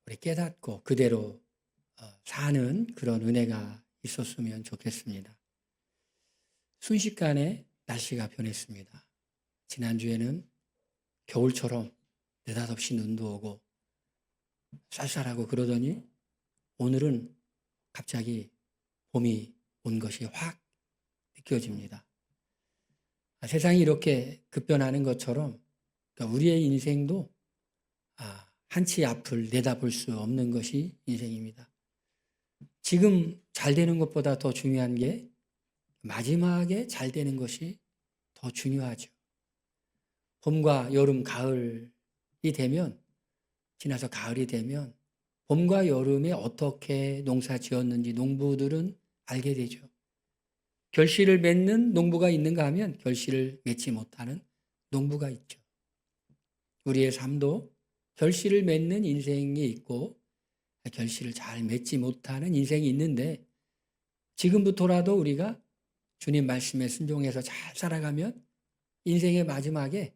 우리 깨닫고 그대로 사는 그런 은혜가 있었으면 좋겠습니다. 순식간에 날씨가 변했습니다. 지난주에는 겨울처럼 느닷없이 눈도 오고 쌀쌀하고 그러더니 오늘은 갑자기 봄이 온 것이 확 느껴집니다. 세상이 이렇게 급변하는 것처럼 우리의 인생도 한치 앞을 내다볼 수 없는 것이 인생입니다. 지금 잘 되는 것보다 더 중요한 게 마지막에 잘 되는 것이 더 중요하죠. 봄과 여름, 가을이 되면, 지나서 가을이 되면 봄과 여름에 어떻게 농사 지었는지 농부들은 알게 되죠. 결실을 맺는 농부가 있는가 하면 결실을 맺지 못하는 농부가 있죠. 우리의 삶도 결실을 맺는 인생이 있고 결실을 잘 맺지 못하는 인생이 있는데, 지금부터라도 우리가 주님 말씀에 순종해서 잘 살아가면 인생의 마지막에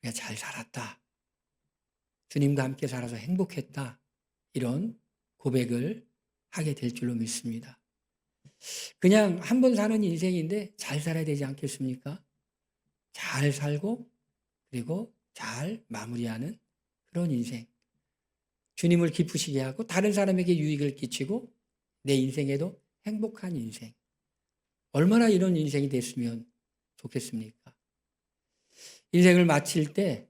우리가 잘 살았다, 주님과 함께 살아서 행복했다, 이런 고백을 하게 될 줄로 믿습니다. 그냥 한 번 사는 인생인데 잘 살아야 되지 않겠습니까? 잘 살고 그리고 잘 마무리하는 그런 인생. 주님을 기쁘시게 하고 다른 사람에게 유익을 끼치고 내 인생에도 행복한 인생. 얼마나 이런 인생이 됐으면 좋겠습니까? 인생을 마칠 때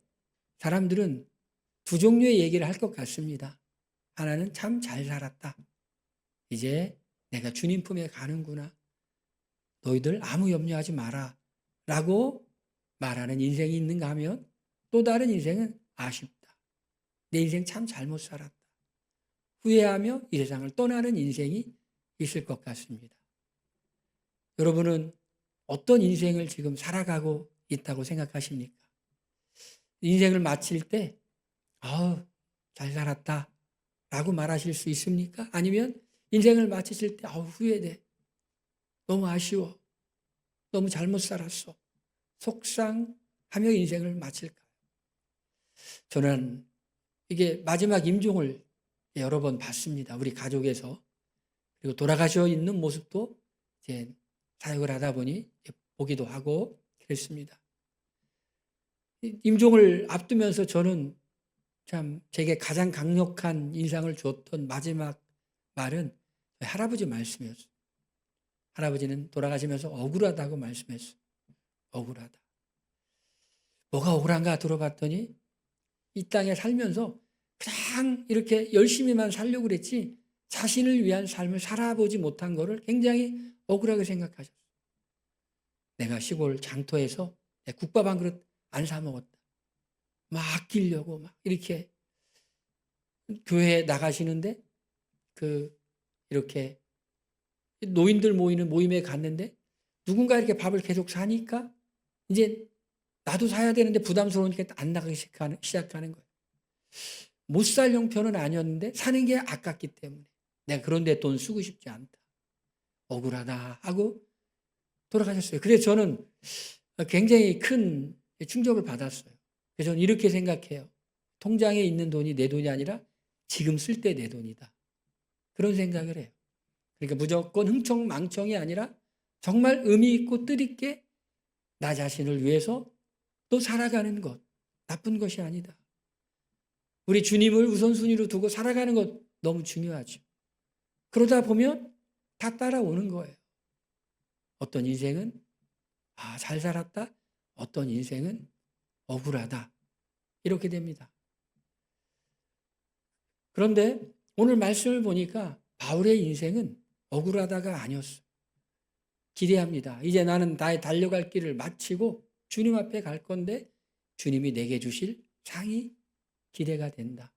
사람들은 두 종류의 얘기를 할 것 같습니다. 하나는 참 잘 살았다. 이제 내가 주님 품에 가는구나. 너희들 아무 염려하지 마라. 라고 말하는 인생이 있는가 하면, 또 다른 인생은 아쉽다. 내 인생 참 잘못 살았다. 후회하며 이 세상을 떠나는 인생이 있을 것 같습니다. 여러분은 어떤 인생을 지금 살아가고 있다고 생각하십니까? 인생을 마칠 때 잘 살았다 라고 말하실 수 있습니까? 아니면 인생을 마치실 때 후회돼, 너무 아쉬워, 너무 잘못 살았어, 속상하며 인생을 마칠까요? 저는 이게 마지막 임종을 여러 번 봤습니다. 우리 가족에서. 그리고 돌아가셔 있는 모습도 이제 사역을 하다 보니 보기도 하고 그랬습니다. 임종을 앞두면서 저는 참 제게 가장 강력한 인상을 주었던 마지막 말은 할아버지 말씀이었어요. 할아버지는 돌아가시면서 억울하다고 말씀했어요. 억울하다. 뭐가 억울한가 들어봤더니 이 땅에 살면서 그냥 이렇게 열심히만 살려고 그랬지 자신을 위한 삶을 살아보지 못한 거를 굉장히 억울하게 생각하셨어요. 내가 시골 장터에서 국밥 한 그릇 안 사 먹었다. 막 아끼려고 막 이렇게 교회에 나가시는데 이렇게 노인들 모이는 모임에 갔는데 누군가 이렇게 밥을 계속 사니까 이제 나도 사야 되는데 부담스러우니까 안 나가기 시작하는 거예요. 못 살 형편은 아니었는데 사는 게 아깝기 때문에 내가 그런데 돈 쓰고 싶지 않다. 억울하다 하고 돌아가셨어요. 그래서 저는 굉장히 큰 충격을 받았어요. 그래서 저는 이렇게 생각해요. 통장에 있는 돈이 내 돈이 아니라 지금 쓸 때 내 돈이다. 그런 생각을 해요. 그러니까 무조건 흥청망청이 아니라 정말 의미 있고 뜻있게 나 자신을 위해서 또 살아가는 것, 나쁜 것이 아니다. 우리 주님을 우선순위로 두고 살아가는 것 너무 중요하죠. 그러다 보면 다 따라오는 거예요. 어떤 인생은 잘 살았다, 어떤 인생은 억울하다, 이렇게 됩니다. 그런데 오늘 말씀을 보니까 바울의 인생은 억울하다가 아니었어요. 기대합니다. 이제 나는 나의 달려갈 길을 마치고 주님 앞에 갈 건데 주님이 내게 주실 상이 기대가 된다.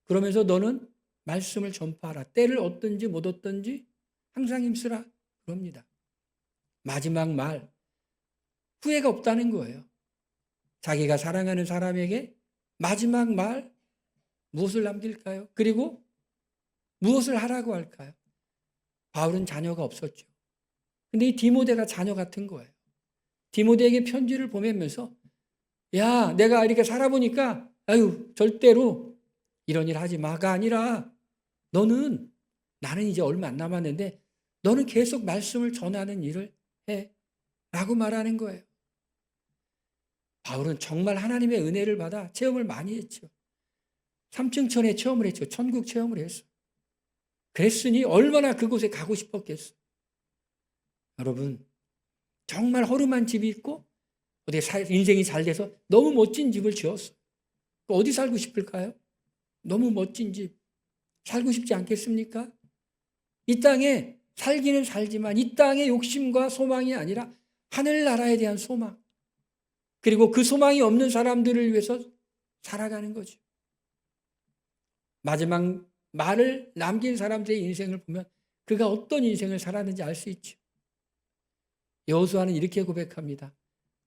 그러면서 너는 말씀을 전파하라. 때를 얻든지 못 얻든지 항상 힘쓰라. 그럽니다. 마지막 말, 후회가 없다는 거예요. 자기가 사랑하는 사람에게 마지막 말 무엇을 남길까요? 그리고 무엇을 하라고 할까요? 바울은 자녀가 없었죠. 근데 이 디모데가 자녀 같은 거예요. 디모데에게 편지를 보내면서 야, 내가 이렇게 살아보니까 절대로 이런 일 하지 마가 아니라 너는 나는 이제 얼마 안 남았는데 너는 계속 말씀을 전하는 일을 해 라고 말하는 거예요. 바울은 정말 하나님의 은혜를 받아 체험을 많이 했죠. 삼층천에 체험을 했죠. 천국 체험을 했어. 그랬으니 얼마나 그곳에 가고 싶었겠어. 여러분 정말 허름한 집이 있고 어디 인생이 잘 돼서 너무 멋진 집을 지었어. 어디 살고 싶을까요? 너무 멋진 집 살고 싶지 않겠습니까? 이 땅에 살기는 살지만 이 땅의 욕심과 소망이 아니라 하늘나라에 대한 소망, 그리고 그 소망이 없는 사람들을 위해서 살아가는 거죠. 마지막 말을 남긴 사람들의 인생을 보면 그가 어떤 인생을 살았는지 알 수 있죠. 여호수아는 이렇게 고백합니다.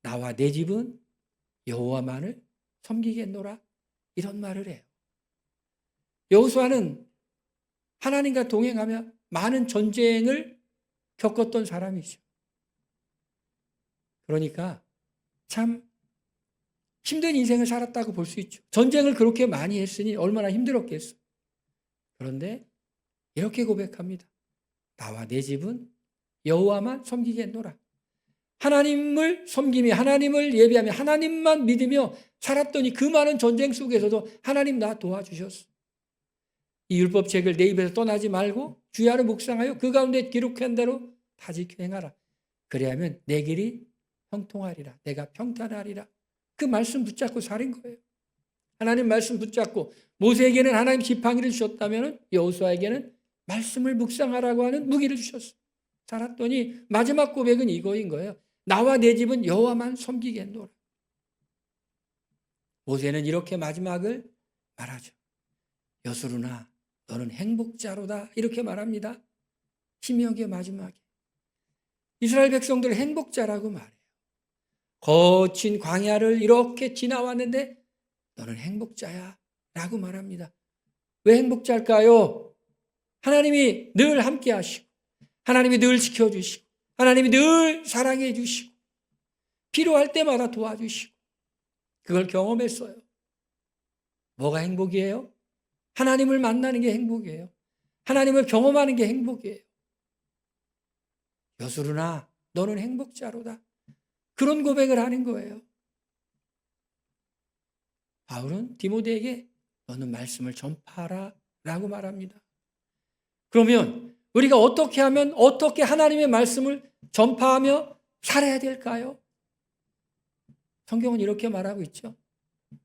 나와 내 집은 여호와만을 섬기겠노라, 이런 말을 해요. 여호수아는 하나님과 동행하며 많은 전쟁을 겪었던 사람이죠. 그러니까 참 힘든 인생을 살았다고 볼 수 있죠. 전쟁을 그렇게 많이 했으니 얼마나 힘들었겠어. 그런데 이렇게 고백합니다. 나와 내 집은 여호와만 섬기겠노라. 하나님을 섬기며 하나님을 예배하며 하나님만 믿으며 살았더니 그 많은 전쟁 속에서도 하나님 나 도와주셨어. 이 율법책을 내 입에서 떠나지 말고 주야로 묵상하여 그 가운데 기록한 대로 다 지켜 행하라. 그래야면 내 길이 형통하리라. 내가 평탄하리라. 그 말씀 붙잡고 사는 거예요. 하나님 말씀 붙잡고 모세에게는 하나님 지팡이를 주셨다면 여호수아에게는 말씀을 묵상하라고 하는 무기를 주셨어. 살았더니 마지막 고백은 이거인 거예요. 나와 내 집은 여호와만 섬기겠노라. 모세는 이렇게 마지막을 말하죠. 여수르나 너는 행복자로다, 이렇게 말합니다. 신명기의 마지막에 이스라엘 백성들을 행복자라고 말해요. 거친 광야를 이렇게 지나왔는데 너는 행복자야 라고 말합니다. 왜 행복자일까요? 하나님이 늘 함께 하시고 하나님이 늘 지켜주시고 하나님이 늘 사랑해 주시고 필요할 때마다 도와주시고 그걸 경험했어요. 뭐가 행복이에요? 하나님을 만나는 게 행복이에요. 하나님을 경험하는 게 행복이에요. 여수르나 너는 행복자로다. 그런 고백을 하는 거예요. 바울은 디모데에게 너는 말씀을 전파하라 라고 말합니다. 그러면 우리가 어떻게 하면 어떻게 하나님의 말씀을 전파하며 살아야 될까요? 성경은 이렇게 말하고 있죠.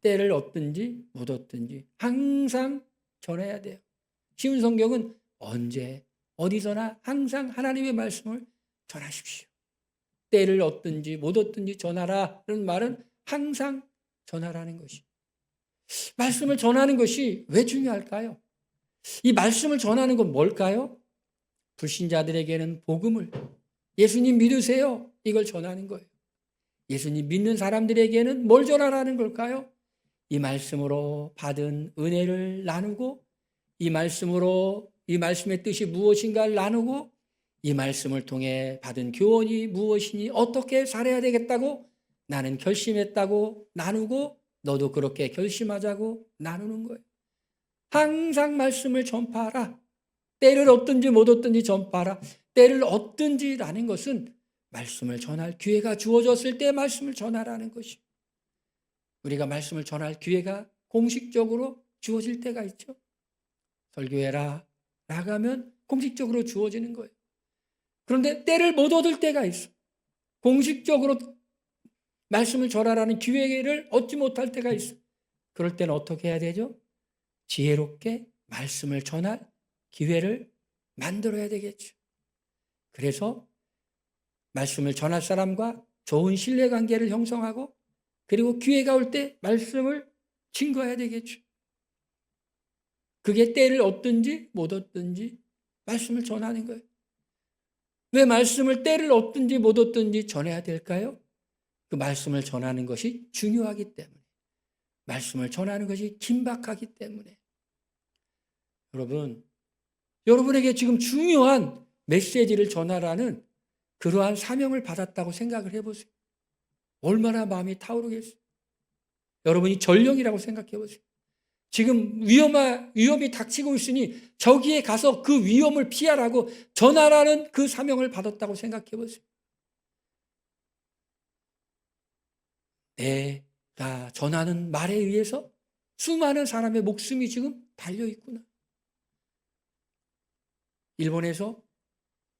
때를 얻든지 못 얻든지 항상 전해야 돼요. 쉬운 성경은 언제 어디서나 항상 하나님의 말씀을 전하십시오. 때를 얻든지 못 얻든지 전하라는 말은 항상 전하라는 것이. 말씀을 전하는 것이 왜 중요할까요? 이 말씀을 전하는 건 뭘까요? 불신자들에게는 복음을, 예수님 믿으세요, 이걸 전하는 거예요. 예수님 믿는 사람들에게는 뭘 전하라는 걸까요? 이 말씀으로 받은 은혜를 나누고 이 말씀으로 이 말씀의 뜻이 무엇인가를 나누고 이 말씀을 통해 받은 교훈이 무엇이니 어떻게 살아야 되겠다고 나는 결심했다고 나누고 너도 그렇게 결심하자고 나누는 거예요. 항상 말씀을 전파하라. 때를 얻든지 못 얻든지 전파하라. 때를 얻든지라는 것은 말씀을 전할 기회가 주어졌을 때 말씀을 전하라는 것이. 우리가 말씀을 전할 기회가 공식적으로 주어질 때가 있죠. 설교해라 나가면 공식적으로 주어지는 거예요. 그런데 때를 못 얻을 때가 있어. 공식적으로 말씀을 전하라는 기회를 얻지 못할 때가 있어. 그럴 때는 어떻게 해야 되죠? 지혜롭게 말씀을 전할 기회를 만들어야 되겠죠. 그래서 말씀을 전할 사람과 좋은 신뢰관계를 형성하고 그리고 기회가 올 때 말씀을 증거해야 되겠죠. 그게 때를 얻든지 못 얻든지 말씀을 전하는 거예요. 왜 말씀을 때를 얻든지 못 얻든지 전해야 될까요? 그 말씀을 전하는 것이 중요하기 때문에, 말씀을 전하는 것이 긴박하기 때문에. 여러분에게 지금 중요한 메시지를 전하라는 그러한 사명을 받았다고 생각을 해보세요. 얼마나 마음이 타오르겠어요. 여러분이 전령이라고 생각해 보세요. 지금 위험이 닥치고 있으니 저기에 가서 그 위험을 피하라고 전하라는 그 사명을 받았다고 생각해 보세요. 내가 전하는 말에 의해서 수많은 사람의 목숨이 지금 달려 있구나. 일본에서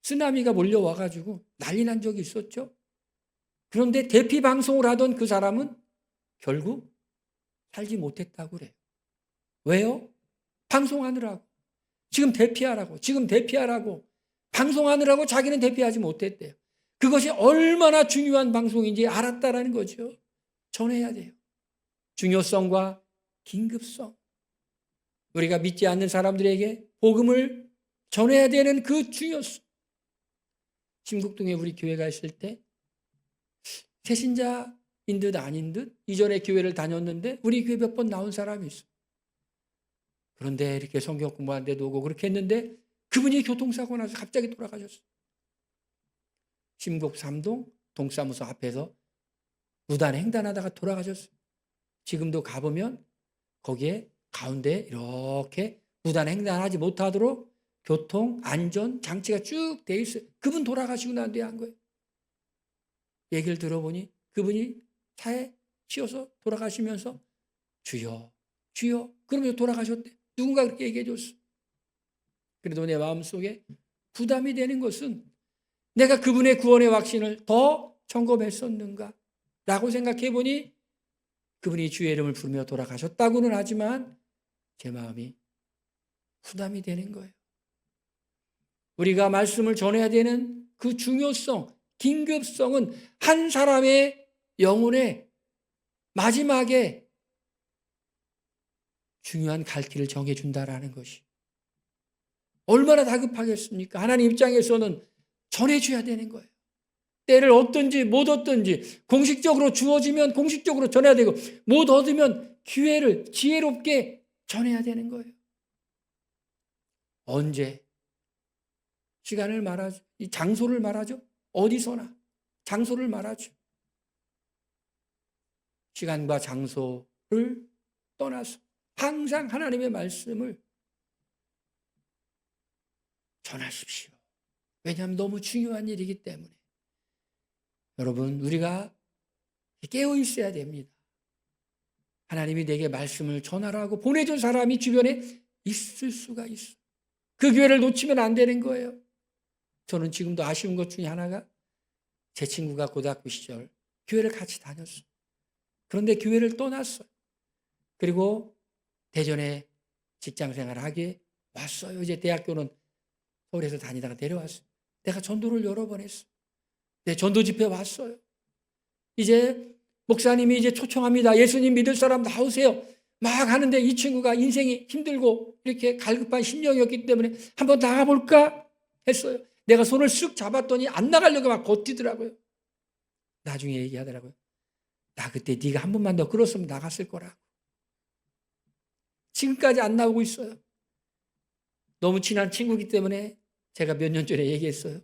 쓰나미가 몰려와가지고 난리 난 적이 있었죠. 그런데 대피 방송을 하던 그 사람은 결국 살지 못했다고 그래요. 왜요? 방송하느라고. 지금 대피하라고. 방송하느라고 자기는 대피하지 못했대요. 그것이 얼마나 중요한 방송인지 알았다라는 거죠. 전해야 돼요. 중요성과 긴급성. 우리가 믿지 않는 사람들에게 복음을 전해야 되는 그 중요성. 심국동에 우리 교회가 있을 때 새신자인 듯 아닌 듯 이전에 교회를 다녔는데 우리 교회 몇 번 나온 사람이 있어. 그런데 이렇게 성경 공부하는 데도 오고 그렇게 했는데 그분이 교통사고 나서 갑자기 돌아가셨어. 심국 3동 동사무소 앞에서 무단 횡단하다가 돌아가셨어요. 지금도 가보면 거기에 가운데 이렇게 무단 횡단하지 못하도록 교통 안전 장치가 쭉 돼 있어요. 그분 돌아가시고 난 뒤에 한 거예요. 얘기를 들어보니 그분이 차에 치여서 돌아가시면서 주여 그러면서 돌아가셨대. 누군가 그렇게 얘기해 줬어. 그래도 내 마음속에 부담이 되는 것은 내가 그분의 구원의 확신을 더 점검했었는가 라고 생각해 보니 그분이 주의 이름을 부르며 돌아가셨다고는 하지만 제 마음이 부담이 되는 거예요. 우리가 말씀을 전해야 되는 그 중요성, 긴급성은 한 사람의 영혼의 마지막에 중요한 갈 길을 정해준다라는 것이 얼마나 다급하겠습니까? 하나님 입장에서는 전해줘야 되는 거예요. 때를 얻든지 못 얻든지 공식적으로 주어지면 공식적으로 전해야 되고 못 얻으면 기회를 지혜롭게 전해야 되는 거예요. 언제? 시간을 말하죠. 이 장소를 말하죠. 어디서나 장소를 말하죠. 시간과 장소를 떠나서 항상 하나님의 말씀을 전하십시오. 왜냐하면 너무 중요한 일이기 때문에. 여러분, 우리가 깨어 있어야 됩니다. 하나님이 내게 말씀을 전하라고 보내준 사람이 주변에 있을 수가 있어. 그 기회를 놓치면 안 되는 거예요. 저는 지금도 아쉬운 것 중에 하나가 제 친구가 고등학교 시절 교회를 같이 다녔어요. 그런데 교회를 떠났어요. 그리고 대전에 직장생활을 하기에 왔어요. 이제 대학교는 서울에서 다니다가 내려왔어요. 내가 전도를 여러 번 했어요. 네, 전도 집회 왔어요. 이제 목사님이 이제 초청합니다. 예수님 믿을 사람 나오세요. 막 하는데 이 친구가 인생이 힘들고 이렇게 갈급한 심령이었기 때문에 한번 나가볼까 했어요. 내가 손을 쓱 잡았더니 안 나가려고 막 버티더라고요. 나중에 얘기하더라고요. 나 그때 네가 한 번만 더 끌었으면 나갔을 거라고. 지금까지 안 나오고 있어요. 너무 친한 친구이기 때문에 제가 몇 년 전에 얘기했어요.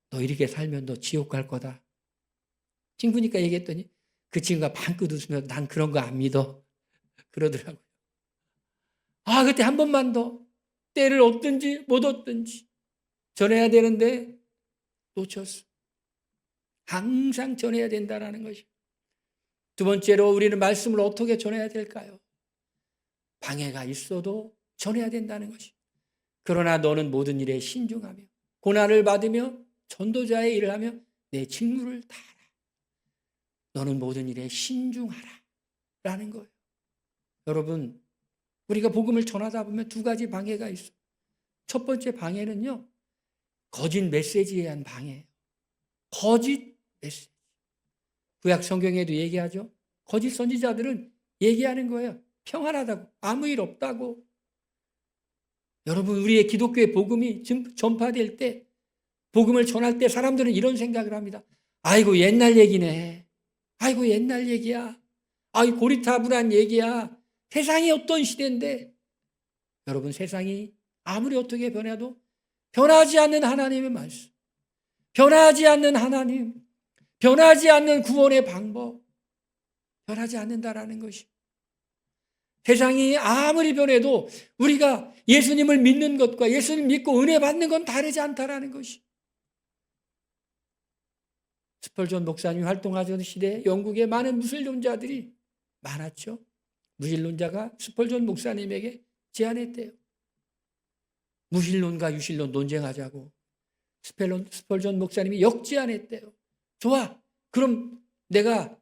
너 이렇게 살면 너 지옥 갈 거다. 친구니까 얘기했더니 그 친구가 방긋 웃으며 난 그런 거 안 믿어. 그러더라고요. 아, 그때 한 번만 더 때를 얻든지 못 얻든지 전해야 되는데 놓쳤어. 항상 전해야 된다는 것이. 두 번째로 우리는 말씀을 어떻게 전해야 될까요? 방해가 있어도 전해야 된다는 것이. 그러나 너는 모든 일에 신중하며 고난을 받으며 전도자의 일을 하며 내 직무를 다하라. 너는 모든 일에 신중하라 라는 거예요. 여러분, 우리가 복음을 전하다 보면 두 가지 방해가 있어요. 첫 번째 방해는요, 거짓 메시지에 의한 방해예요. 거짓 메시지. 구약 성경에도 얘기하죠. 거짓 선지자들은 얘기하는 거예요. 평안하다고, 아무 일 없다고. 여러분, 우리의 기독교의 복음이 전파될 때, 복음을 전할 때 사람들은 이런 생각을 합니다. 아이고, 옛날 얘기네. 아이고, 옛날 얘기야. 아이고, 고리타분한 얘기야. 세상이 어떤 시대인데. 여러분, 세상이 아무리 어떻게 변해도 변하지 않는 하나님의 말씀, 변하지 않는 하나님, 변하지 않는 구원의 방법, 변하지 않는다라는 것이. 세상이 아무리 변해도 우리가 예수님을 믿는 것과 예수님 믿고 은혜 받는 건 다르지 않다라는 것이. 스펄전 목사님이 활동하던 시대에 영국에 많은 무신론자들이 많았죠. 무신론자가 스펄전 목사님에게 제안했대요. 무신론과 유신론 논쟁하자고. 스펄전 목사님이 역제안했대요. 좋아. 그럼 내가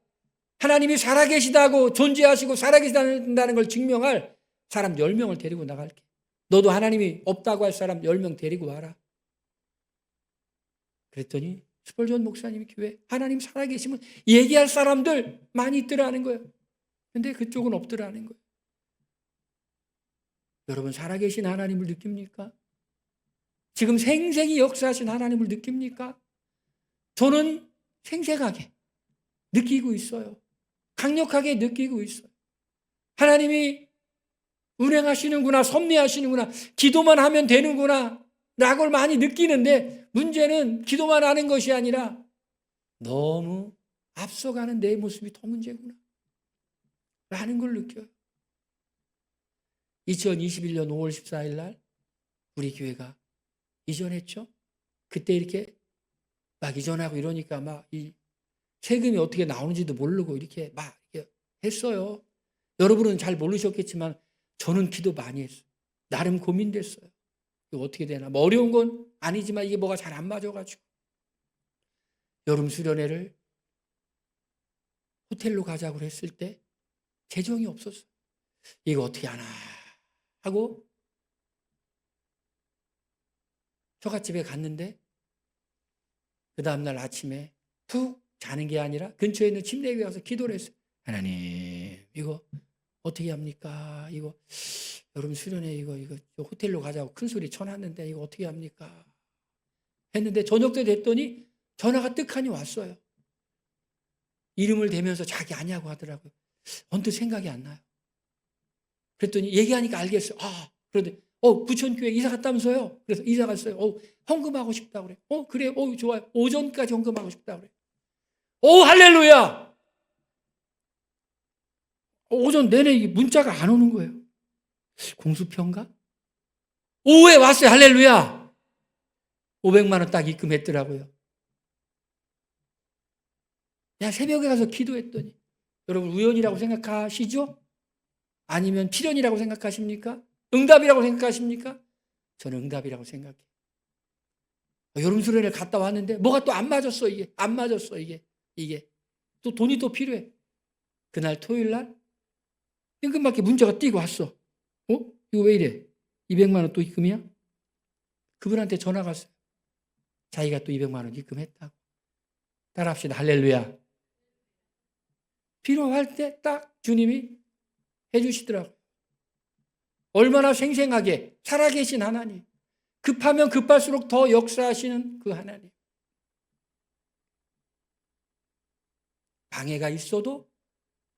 하나님이 살아계시다고 존재하시고 살아계시다는 걸 증명할 사람 10명을 데리고 나갈게. 너도 하나님이 없다고 할 사람 10명 데리고 와라. 그랬더니 스펄전 목사님이 교회 하나님 살아계시면 얘기할 사람들 많이 있더라는 거예요. 근데 그쪽은 없더라는 거예요. 여러분 살아계신 하나님을 느낍니까? 지금 생생히 역사하신 하나님을 느낍니까? 저는 생생하게 느끼고 있어요. 강력하게 느끼고 있어요. 하나님이 운행하시는구나, 섭리하시는구나, 기도만 하면 되는구나 라고 많이 느끼는데 문제는 기도만 하는 것이 아니라 너무 앞서가는 내 모습이 더 문제구나 라는 걸 느껴요. 2021년 5월 14일 날 우리 교회가 이전했죠. 그때 이렇게 막 이전하고 이러니까 막 이 세금이 어떻게 나오는지도 모르고 이렇게 막 이렇게 했어요. 여러분은 잘 모르셨겠지만 저는 기도 많이 했어요. 나름 고민됐어요. 이거 어떻게 되나. 뭐 어려운 건 아니지만 이게 뭐가 잘 안 맞아가지고. 여름 수련회를 호텔로 가자고 했을 때 재정이 없었어요. 이거 어떻게 하나 하고 처갓집에 갔는데 그 다음날 아침에 푹 자는 게 아니라 근처에 있는 침대 위에 가서 기도를 했어요. 하나님 이거 어떻게 합니까? 이거 여름 수련회 이거 호텔로 가자고 큰 소리 쳐놨는데 이거 어떻게 합니까? 했는데 저녁 때 됐더니 전화가 뜨하니 왔어요. 이름을 대면서 자기 아냐고 하더라고요. 언뜻 생각이 안 나요. 그랬더니 얘기하니까 알겠어요. 아, 그런데 부천교회 이사 갔다면서요? 그래서 이사 갔어요. 헌금하고 싶다고 그래. 그래. 좋아요. 오전까지 헌금하고 싶다고 그래. 할렐루야! 오전 내내 문자가 안 오는 거예요. 공수표인가? 오후에 왔어요. 할렐루야! 500만 원 딱 입금했더라고요. 새벽에 가서 기도했더니 여러분 우연이라고 생각하시죠? 아니면 필연이라고 생각하십니까? 응답이라고 생각하십니까? 저는 응답이라고 생각해요. 여름 수련회를 갔다 왔는데 뭐가 또 안 맞았어 이게. 안 맞았어 이게. 또 돈이 또 필요해. 그날 토요일 날 현금밖에 문자가 띄고 왔어. 이거 왜 이래? 200만 원 또 입금이야? 그분한테 전화가 왔어요. 자기가 또 200만 원 입금했다고. 따라합시다. 할렐루야. 필요할 때 딱 주님이 해주시더라고요. 얼마나 생생하게 살아계신 하나님. 급하면 급할수록 더 역사하시는 그 하나님. 방해가 있어도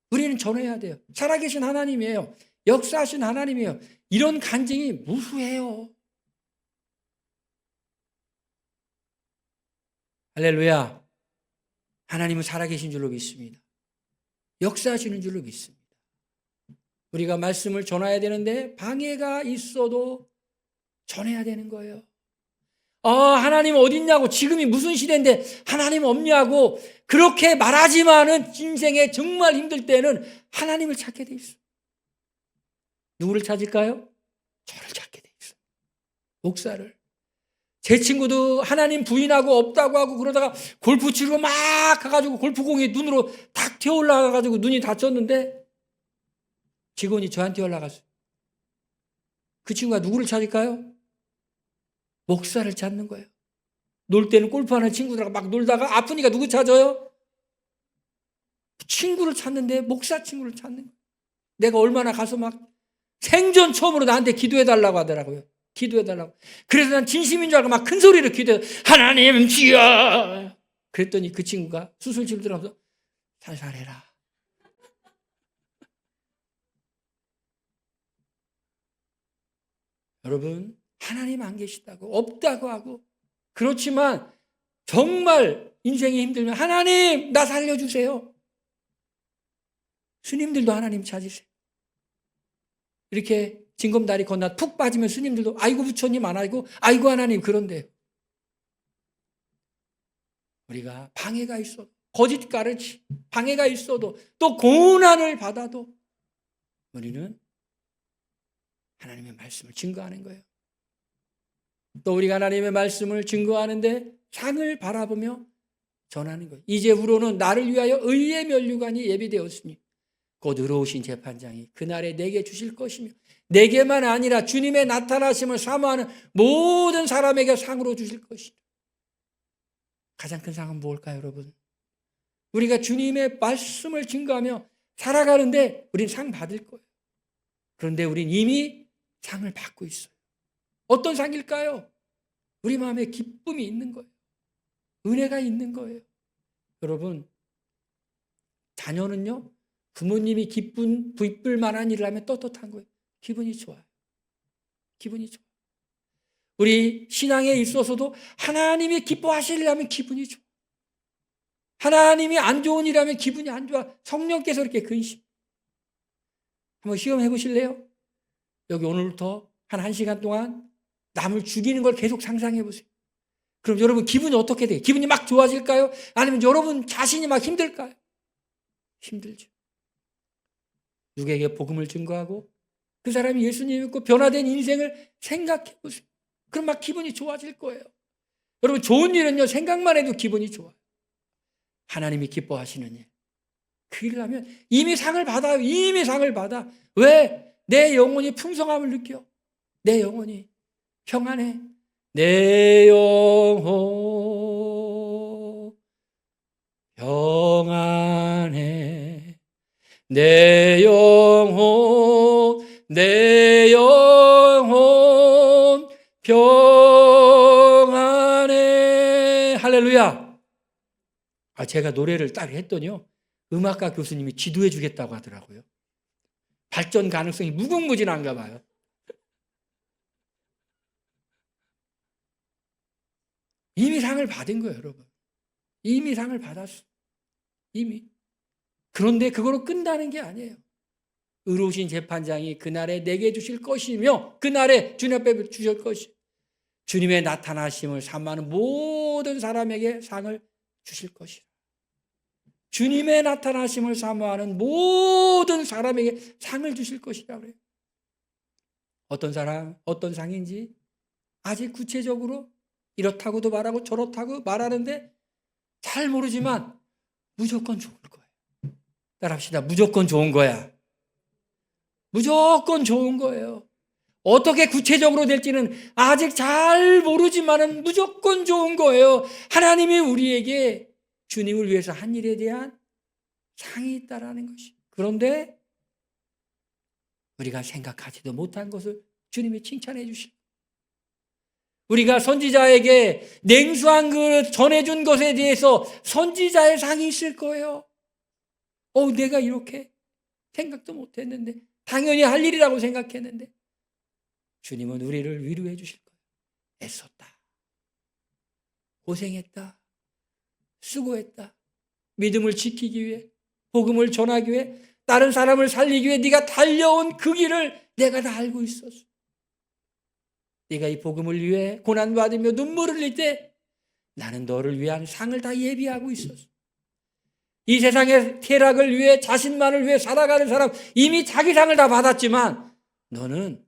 우리는 전해야 돼요. 살아계신 하나님이에요. 역사하신 하나님이에요. 이런 간증이 무수해요. 할렐루야. 하나님은 살아계신 줄로 믿습니다. 역사하시는 줄로 믿습니다. 우리가 말씀을 전해야 되는데 방해가 있어도 전해야 되는 거예요. 하나님 어딨냐고, 지금이 무슨 시대인데 하나님 없냐고 그렇게 말하지만은 인생에 정말 힘들 때는 하나님을 찾게 돼 있어. 누구를 찾을까요? 저를 찾게 돼 있어. 목사를. 제 친구도 하나님 부인하고 없다고 하고 그러다가 골프 치러 막 가가지고 골프공이 눈으로 탁 튀어 올라가가지고 눈이 다쳤는데 직원이 저한테 연락왔어요. 그 친구가 누구를 찾을까요? 목사를 찾는 거예요. 놀 때는 골프하는 친구들하고 막 놀다가 아프니까 누구 찾아요? 친구를 찾는데 목사 친구를 찾는 거예요. 내가 얼마나 가서 막 생전 처음으로 나한테 기도해달라고 하더라고요. 기도해달라고. 그래서 난 진심인 줄 알고 막 큰 소리로 기도해. 하나님 주여. 그랬더니 그 친구가 수술실 들어가서 살살해라. 여러분 하나님 안 계시다고 없다고 하고 그렇지만 정말 인생이 힘들면 하나님 나 살려주세요. 스님들도 하나님 찾으세요. 이렇게 징검다리 건너 푹 빠지면 스님들도 아이고 부처님 안 하고 아이고 하나님 그런데 우리가 방해가 있어도 거짓 가르치 방해가 있어도 또 고난을 받아도 우리는 하나님의 말씀을 증거하는 거예요. 또 우리가 하나님의 말씀을 증거하는데 상을 바라보며 전하는 거예요. 이제후로는 나를 위하여 의의 면류관이 예비되었으니 곧 의로우신 재판장이 그날에 내게 주실 것이며 내게만 아니라 주님의 나타나심을 사모하는 모든 사람에게 상으로 주실 것이다. 가장 큰 상은 뭘까요, 여러분? 우리가 주님의 말씀을 증거하며 살아가는데 우린 상 받을 거예요. 그런데 우린 이미 상을 받고 있어요. 어떤 상일까요? 우리 마음에 기쁨이 있는 거예요. 은혜가 있는 거예요. 여러분, 자녀는요, 부모님이 기쁠 만한 일을 하면 떳떳한 거예요. 기분이 좋아요. 기분이 좋아요. 우리 신앙에 있어서도 하나님이 기뻐하시려면 기분이 좋아요. 하나님이 안 좋은 일하면 기분이 안 좋아. 성령께서 이렇게 근심. 한번 시험해 보실래요? 여기 오늘부터 한 1시간 동안 남을 죽이는 걸 계속 상상해 보세요. 그럼 여러분 기분이 어떻게 돼요? 기분이 막 좋아질까요? 아니면 여러분 자신이 막 힘들까요? 힘들죠. 누구에게 복음을 증거하고 그 사람이 예수님 믿고 변화된 인생을 생각해 보세요. 그럼 막 기분이 좋아질 거예요. 여러분 좋은 일은요 생각만 해도 기분이 좋아요. 하나님이 기뻐하시는 일. 그 일을 하면 이미 상을 받아요. 이미 상을 받아. 왜? 내 영혼이 풍성함을 느껴. 내 영혼이 평안해. 내 영혼 평안해. 내 영혼 평안해. 할렐루야. 제가 노래를 딱 했더니요. 음악가 교수님이 지도해 주겠다고 하더라고요. 발전 가능성이 무궁무진한가 봐요. 이미 상을 받은 거예요, 여러분. 이미 상을 받았어. 이미. 그런데 그거로 끝나는 게 아니에요. 의로우신 재판장이 그날에 내게 주실 것이며 그날에 주님 앞에 주실 것이 주님의 나타나심을 사모하는 모든 사람에게 상을 주실 것이라. 주님의 나타나심을 사모하는 모든 사람에게 상을 주실 것이라 그래요. 어떤 사람, 어떤 상인지 아직 구체적으로 이렇다고도 말하고 저렇다고 말하는데 잘 모르지만 무조건 좋을 거예요. 따라합시다. 무조건 좋은 거야. 무조건 좋은 거예요. 어떻게 구체적으로 될지는 아직 잘 모르지만은 무조건 좋은 거예요. 하나님이 우리에게 주님을 위해서 한 일에 대한 상이 있다라는 것이. 그런데 우리가 생각하지도 못한 것을 주님이 칭찬해 주실. 우리가 선지자에게 냉수한 그릇 전해준 것에 대해서 선지자의 상이 있을 거예요. 내가 이렇게 생각도 못했는데 당연히 할 일이라고 생각했는데 주님은 우리를 위로해 주실 거예요. 애썼다. 고생했다. 수고했다. 믿음을 지키기 위해 복음을 전하기 위해 다른 사람을 살리기 위해 네가 달려온 그 길을 내가 다 알고 있었어. 네가 이 복음을 위해 고난받으며 눈물을 흘릴 때 나는 너를 위한 상을 다 예비하고 있었어. 이 세상의 쾌락을 위해 자신만을 위해 살아가는 사람 이미 자기 상을 다 받았지만 너는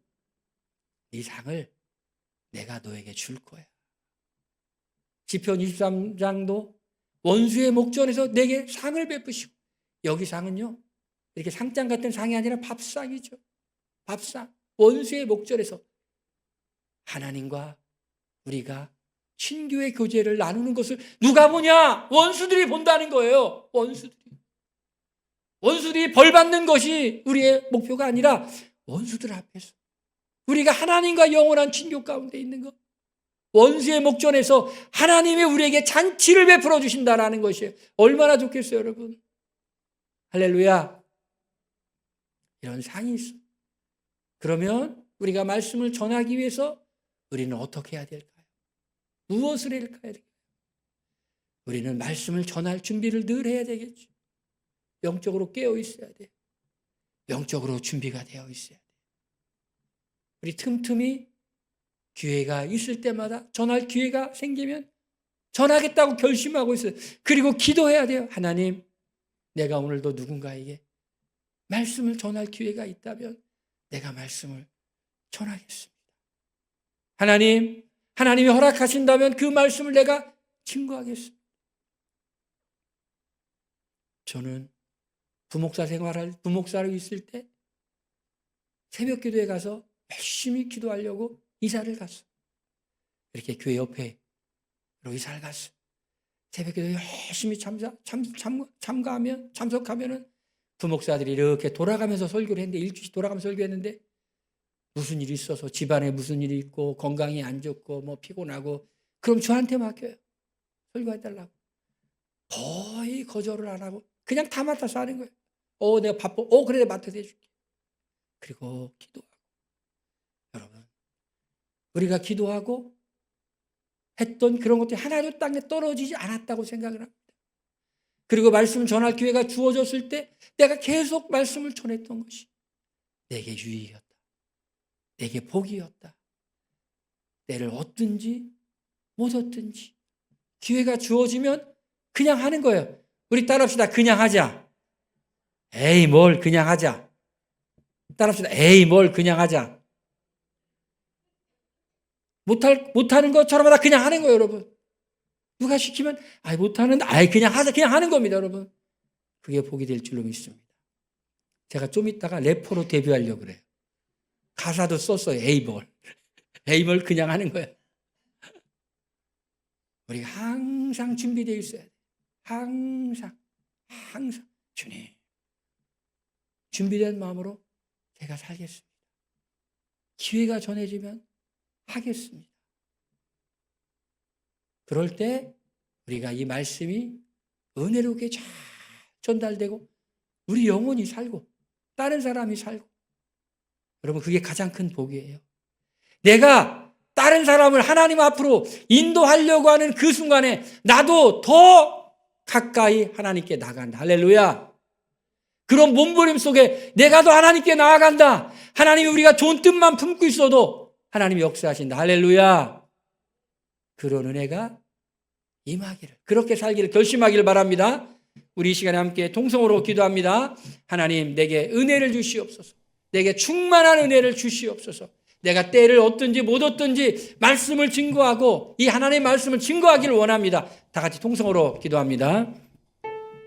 이 상을 내가 너에게 줄 거야. 시편 23장도 원수의 목전에서 내게 상을 베푸시고 여기 상은요 이렇게 상장 같은 상이 아니라 밥상이죠. 밥상. 원수의 목전에서 하나님과 우리가 신교의 교제를 나누는 것을 누가 보냐? 원수들이 본다는 거예요. 원수들이 벌 받는 것이 우리의 목표가 아니라 원수들 앞에서 우리가 하나님과 영원한 친교 가운데 있는 것. 원수의 목전에서 하나님이 우리에게 잔치를 베풀어 주신다는 것이에요. 얼마나 좋겠어요, 여러분. 할렐루야. 이런 상이 있어. 그러면 우리가 말씀을 전하기 위해서 우리는 어떻게 해야 될까요? 무엇을 해야 될까요? 우리는 말씀을 전할 준비를 늘 해야 되겠죠. 영적으로 깨어 있어야 돼요. 영적으로 준비가 되어 있어야 돼요. 우리 틈틈이 기회가 있을 때마다 전할 기회가 생기면 전하겠다고 결심하고 있어요. 그리고 기도해야 돼요. 하나님, 내가 오늘도 누군가에게 말씀을 전할 기회가 있다면 내가 말씀을 전하겠습니다. 하나님, 하나님이 허락하신다면 그 말씀을 내가 증거하겠습니다. 저는 부목사로 있을 때 새벽 기도에 가서 열심히 기도하려고 이사를 갔어요. 이렇게 교회 옆에 이사를 갔어요. 새벽 기도에 열심히 참석하면 부목사들이 이렇게 돌아가면서 설교를 했는데, 일주일씩 돌아가면서 설교했는데, 무슨 일이 있어서 집안에 무슨 일이 있고 건강이 안 좋고 뭐 피곤하고, 그럼 저한테 맡겨요. 설교해달라고. 거의 거절을 안 하고 그냥 다 맡아서 하는 거예요. 내가 바빠. 그래, 내가 맡아서 해줄게. 그리고 기도하고. 여러분, 우리가 기도하고 했던 그런 것들이 하나도 땅에 떨어지지 않았다고 생각을 합니다. 그리고 말씀 전할 기회가 주어졌을 때 내가 계속 말씀을 전했던 것이 내게 유익이었다. 내게 복이었다. 때를 얻든지 못 얻든지 기회가 주어지면 그냥 하는 거예요. 우리 따라합시다. 그냥 하자. 에이, 뭘 그냥 하자. 따라합시다. 에이, 뭘 그냥 하자. 못하는 것처럼 다 그냥 하는 거예요, 여러분. 누가 시키면, 못하는데, 그냥 하자. 그냥 하는 겁니다, 여러분. 그게 복이 될 줄로 믿습니다. 제가 좀 이따가 래퍼로 데뷔하려고 그래요. 가사도 썼어요. 에이, 뭘. 에이, 뭘 그냥 하는 거예요. 우리가 항상 준비되어 있어야 돼요. 항상. 주님, 준비된 마음으로 제가 살겠습니다. 기회가 전해지면 하겠습니다. 그럴 때 우리가 이 말씀이 은혜롭게 잘 전달되고 우리 영혼이 살고 다른 사람이 살고, 여러분, 그게 가장 큰 복이에요. 내가 다른 사람을 하나님 앞으로 인도하려고 하는 그 순간에 나도 더 가까이 하나님께 나간다. 할렐루야. 그런 몸부림 속에 내가 더 하나님께 나아간다. 하나님이 우리가 좋은 뜻만 품고 있어도 하나님이 역사하신다. 할렐루야. 그런 은혜가 임하기를, 그렇게 살기를 결심하기를 바랍니다. 우리 이 시간에 함께 통성으로 기도합니다. 하나님, 내게 은혜를 주시옵소서. 내게 충만한 은혜를 주시옵소서. 내가 때를 얻든지 못 얻든지 말씀을 증거하고 이 하나님의 말씀을 증거하기를 원합니다. 다 같이 통성으로 기도합니다.